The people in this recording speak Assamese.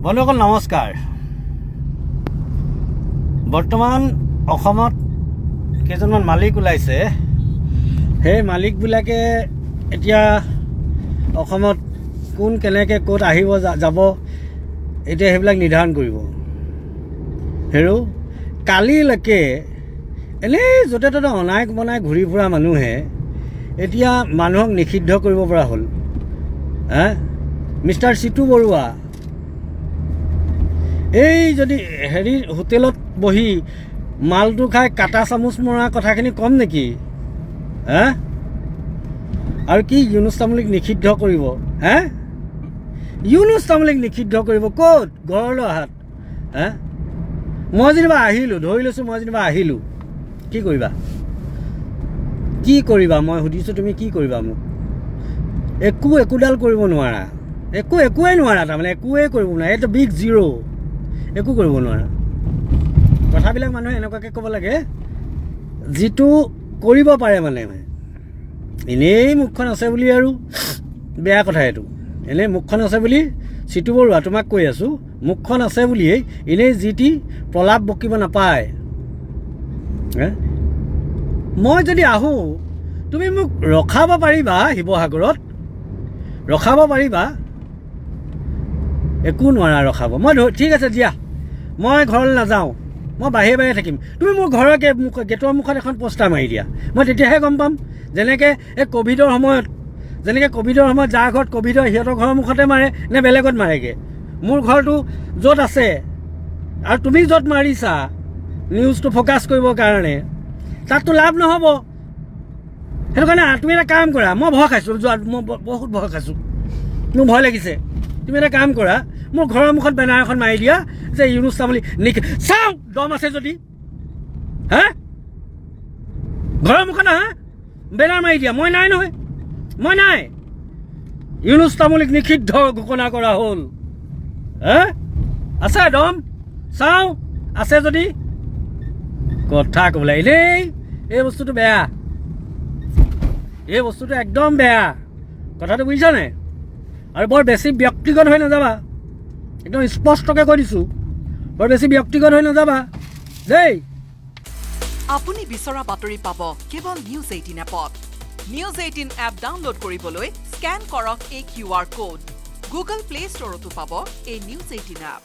বন্ধুসকল নমস্কাৰ। বৰ্তমান অসমত কেইজনমান মালিক ওলাইছে। সেই মালিকবিলাকে এতিয়া অসমত কোন কেনেকৈ ক'ত আহিব যাব এতিয়া সেইবিলাক নিৰ্ধাৰণ কৰিব। হেৰু কালিলৈকে এনেই য'তে ত'তে অনাই বনাই ঘূৰি ফুৰা মানুহে এতিয়া মানুহক নিষিদ্ধ কৰিব পৰা হ'ল। মিষ্টাৰ চিটু বৰুৱা এই যদি হোটেলত বহি মালটো খাই কাটা চামুচ মৰা কথাখিনি কম নেকি? আৰু কি ইউনুছ তামুলীক নিষিদ্ধ কৰিব? ইউনুছ তামুলীক নিষিদ্ধ কৰিব ক'ত? ঘৰলৈ অহাত। মই যেনিবা আহিলোঁ, ধৰি লৈছোঁ মই যেনিবা আহিলোঁ, কি কৰিবা? কি কৰিবা মই সুধিছোঁ, তুমি কি কৰিবা? মোক একোডাল কৰিব নোৱাৰা, একোৱেই নোৱাৰা। তাৰমানে একোৱেই কৰিব নোৱাৰা। এইটো বিগ জিৰ', একো কৰিব নোৱাৰা। কথাবিলাক মানুহে এনেকুৱাকৈ ক'ব লাগে যিটো কৰিব পাৰে। মানে এনেই মুখখন আছে বুলি আৰু বেয়া কথা এইটো। এনেই মুখখন আছে বুলি চিটু বৰুৱা তোমাক কৈ আছোঁ, মুখখন আছে বুলিয়েই এনেই যি টি প্ৰলাপ বকিব নাপায়। মই যদি আহোঁ তুমি মোক ৰখাব পাৰিবা, শিৱসাগৰত ৰখাব পাৰিবা? একো নোৱাৰা ৰখাব। মই ঠিক আছে দিয়া, মই ঘৰলৈ নাযাওঁ, মই বাহিৰে বাহিৰে থাকিম। তুমি মোৰ ঘৰৰ গেটৰ মুখত এখন পোষ্টাৰ মাৰি দিয়া, মই তেতিয়াহে গম পাম। যেনেকৈ এই ক'ভিডৰ সময়ত যাৰ ঘৰত ক'ভিড হয় সিহঁতৰ ঘৰৰ মুখতে মাৰে নে বেলেগত মাৰেগৈ? মোৰ ঘৰটো য'ত আছে আৰু তুমি য'ত মাৰিছা নিউজটো ফ'কাছ কৰিবৰ কাৰণে, তাততো লাভ নহ'ব। সেইটো কাৰণে তুমি এটা কাম কৰা, মই ভয় খাইছোঁ, মই বহুত ভয় খাইছোঁ, মোৰ ভয় লাগিছে। তুমি এটা কাম কৰা, মোৰ ঘৰৰ মুখত বেনাৰ এখন মাৰি দিয়া যে ইউনুছ তামুলী চাওঁ দম আছে যদি। ঘৰৰ মুখত বেনাৰ মাৰি দিয়া। মই নাই নহয়, মই নাই। ইউনুছ তামুলীক নিষিদ্ধ ঘোষণা কৰা হ'ল। আছে দম, চাওঁ আছে যদি কথা ক'বলৈ। এনেই এই বস্তুটো বেয়া, এই বস্তুটো একদম বেয়া। কথাটো বুজিছা নাই? আৰু বৰ বেছি ব্যক্তিগত হৈ নাযাবা, একদম স্পষ্টকৈ কৈ দিছোঁ, বৰ বেছি ব্যক্তিগত হৈ নাযাবা দেই। আপুনি বিচৰা বাতৰি পাব কেৱল নিউজ 18 এপত। নিউজ 18 এপ ডাউনলোড কৰিবলৈ স্কেন কৰক এই QR কোড। গুগল প্লে ষ্টৰতো পাব এই নিউজ 18 এপ।